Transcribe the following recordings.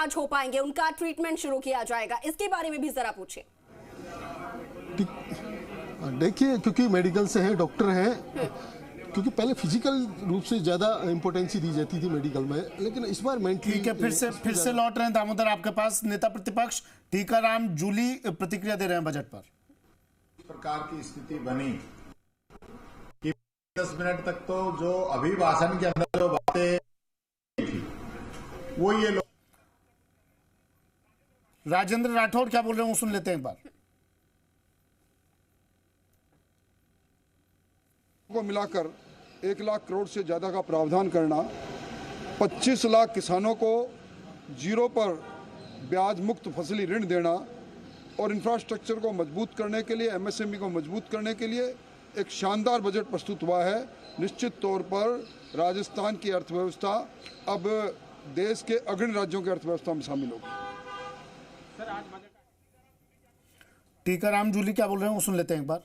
इलाज हो पाएंगे, उनका ट्रीटमेंट शुरू किया जाएगा, इसके बारे में भी जरा पूछिए। देखिए, क्योंकि मेडिकल से हैं, डॉक्टर हैं, क्योंकि पहले फिजिकल रूप से ज्यादा इंपॉर्टेंस दी जाती थी मेडिकल में, लेकिन इस बार मेंटली। ठीक है, फिर से लौट रहे हैं दामोदर आपके पास। नेता प्रतिपक्ष टीकाराम जूली प्रतिक्रिया दे रहे हैं बजट पर। इस प्रकार की स्थिति बनी कि 10 मिनट तक तो जो अभिभाषण के अंदर जो बातें थी वो ये लोग। राजेंद्र राठौड़ क्या बोल रहे हैं वो सुन लेते हैं एक बार। को मिलाकर 1 लाख करोड़ से ज़्यादा का प्रावधान करना, 25 लाख किसानों को जीरो पर ब्याज मुक्त फसली ऋण देना और इंफ्रास्ट्रक्चर को मजबूत करने के लिए, एमएसएमई को मजबूत करने के लिए एक शानदार बजट प्रस्तुत हुआ है। निश्चित तौर पर राजस्थान की अर्थव्यवस्था अब देश के अग्रणी राज्यों की अर्थव्यवस्था में शामिल होगी। टीकाराम जूली क्या बोल रहे हैं वो सुन लेते हैं एक बार।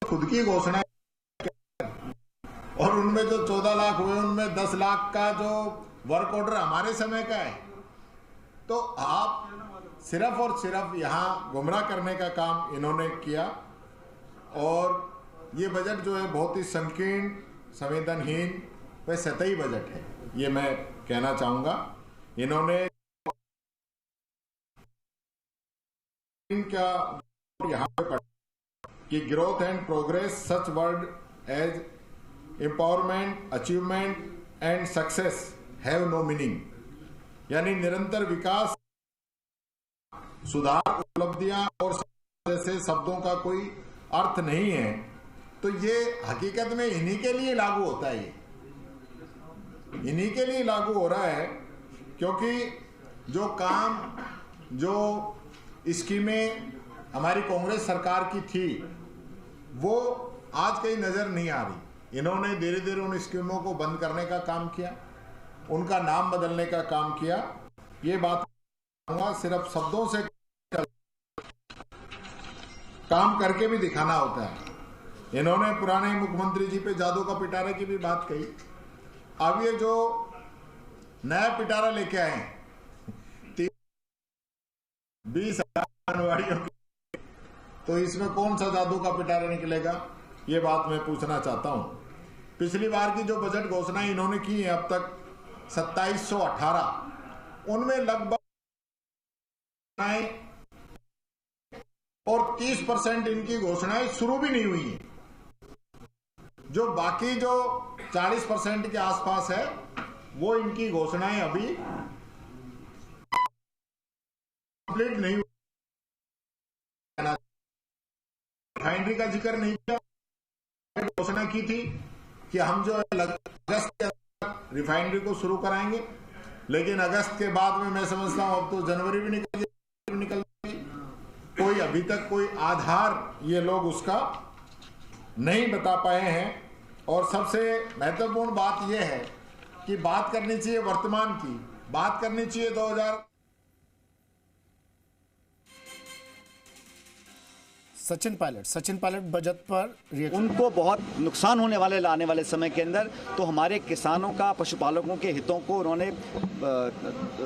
खुद की घोषणा और उनमें जो 14 लाख हुए उनमें 10 लाख का जो वर्क ऑर्डर हमारे समय का है। तो आप सिर्फ और सिर्फ यहाँ गुमराह करने का काम इन्होंने किया और ये बजट जो है बहुत ही संकीर्ण, संवेदनहीन व सतही बजट है, ये मैं कहना चाहूंगा। इन्होंने क्या यहाँ पे कि growth and progress such word as empowerment, achievement and success have no meaning, यानी निरंतर विकास, सुधार, उपलब्धियां और जैसे शब्दों का कोई अर्थ नहीं है। तो ये हकीकत में इन्हीं के लिए लागू होता है, ये इन्हीं के लिए लागू हो रहा है, क्योंकि जो काम, जो स्कीमें हमारी कांग्रेस सरकार की थी वो आज कहीं नजर नहीं आ रही। इन्होंने धीरे धीरे उन स्कीमों को बंद करने का काम किया, उनका नाम बदलने का काम किया। ये बात सिर्फ शब्दों से काम करके भी दिखाना होता है। इन्होंने पुराने मुख्यमंत्री जी पे जादू का पिटारा की भी बात कही। अब ये जो नया पिटारा लेके आए हैं 20,000 आंगनवाड़ियों की, तो इसमें कौन सा जादू का पिटारा निकलेगा, ये बात मैं पूछना चाहता हूं। पिछली बार की जो बजट घोषणा इन्होंने की है अब तक 2718, उनमें लगभग और 30% इनकी घोषणाएं शुरू भी नहीं हुई है। जो बाकी जो 40% के आसपास है वो इनकी घोषणाएं अभी कंप्लीट नहीं हुई। रिफाइनरी का जिक्र नहीं किया। घोषणा की थी कि हम जो है अगस्त के रिफाइनरी को शुरू कराएंगे, लेकिन अगस्त के बाद में मैं समझता हूं अब तो जनवरी भी निकल गई। कोई अभी तक कोई आधार ये लोग उसका नहीं बता पाए हैं। और सबसे महत्वपूर्ण बात यह है कि बात करनी चाहिए वर्तमान की, बात करनी चाहिए 2000। सचिन पायलट बजट पर रिएक्शन। उनको बहुत नुकसान होने वाले आने वाले समय के अंदर, तो हमारे किसानों का, पशुपालकों के हितों को उन्होंने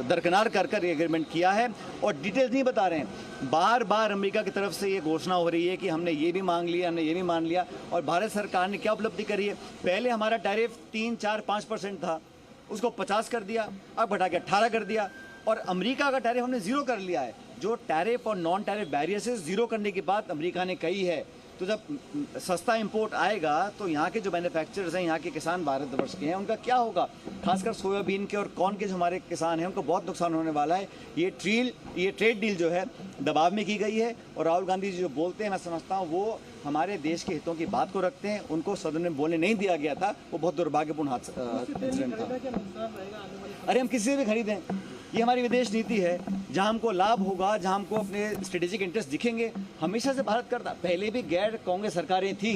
दरकिनार कर एग्रीमेंट किया है और डिटेल्स नहीं बता रहे हैं। बार बार अमेरिका की तरफ से ये घोषणा हो रही है कि हमने ये भी मांग लिया, हमने ये भी मान लिया। और भारत सरकार ने क्या उपलब्धि करी है? पहले हमारा टैरिफ 3, 4, 5% था, उसको 50 कर दिया, अब घटा के 18 कर दिया। और अमेरिका का टैरिफ हमने जीरो कर लिया है। जो टैरिफ और नॉन टैरिफ बैरियर से जीरो करने की बात अमेरिका ने कही है। तो जब सस्ता इंपोर्ट आएगा तो यहाँ के जो मैन्युफैक्चरर्स हैं, यहाँ के किसान भारतवर्ष के हैं, उनका क्या होगा? खासकर सोयाबीन के और कॉर्न के जो हमारे किसान हैं उनको बहुत नुकसान होने वाला है। ये ट्रेड डील जो है दबाव में की गई है और राहुल गांधी जी जो बोलते हैं, मैं समझता हूँ वो हमारे देश के हितों की बात को रखते हैं। उनको सदन में बोलने नहीं दिया गया था, वो बहुत दुर्भाग्यपूर्ण इंसिडेंट था। अरे हम किसी से भी खरीदें, ये हमारी विदेश नीति है। जहां हमको लाभ होगा, जहां हमको अपने स्ट्रेटेजिक इंटरेस्ट दिखेंगे, हमेशा से भारत करता। पहले भी गैर कांग्रेस सरकारें थी,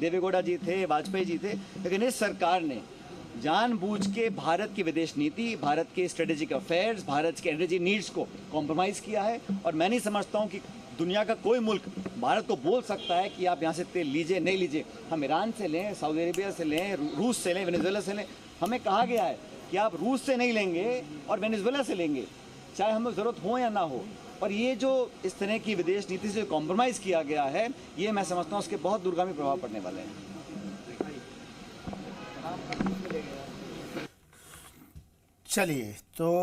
देवेगौड़ा जी थे, वाजपेयी जी थे, लेकिन इस सरकार ने जानबूझ के भारत की विदेश नीति, भारत के स्ट्रेटेजिक अफेयर्स, भारत के एनर्जी नीड्स को कॉम्प्रोमाइज़ किया है। और मैं नहीं समझता हूँ कि दुनिया का कोई मुल्क भारत को बोल सकता है कि आप यहाँ से तेल लीजिए, नहीं लीजिए। हम ईरान से लें, सऊदी अरेबिया से लें, रूस से लें, वेनेजुएला से लें, हमें कहा गया है कि आप रूस से नहीं लेंगे और वेनेजुएला से लेंगे, चाहे हमें ज़रूरत हो या ना हो। और ये जो इस तरह की विदेश नीति से कॉम्प्रोमाइज़ किया गया है, ये मैं समझता हूँ उसके बहुत दूरगामी प्रभाव पड़ने वाले हैं। चलिए तो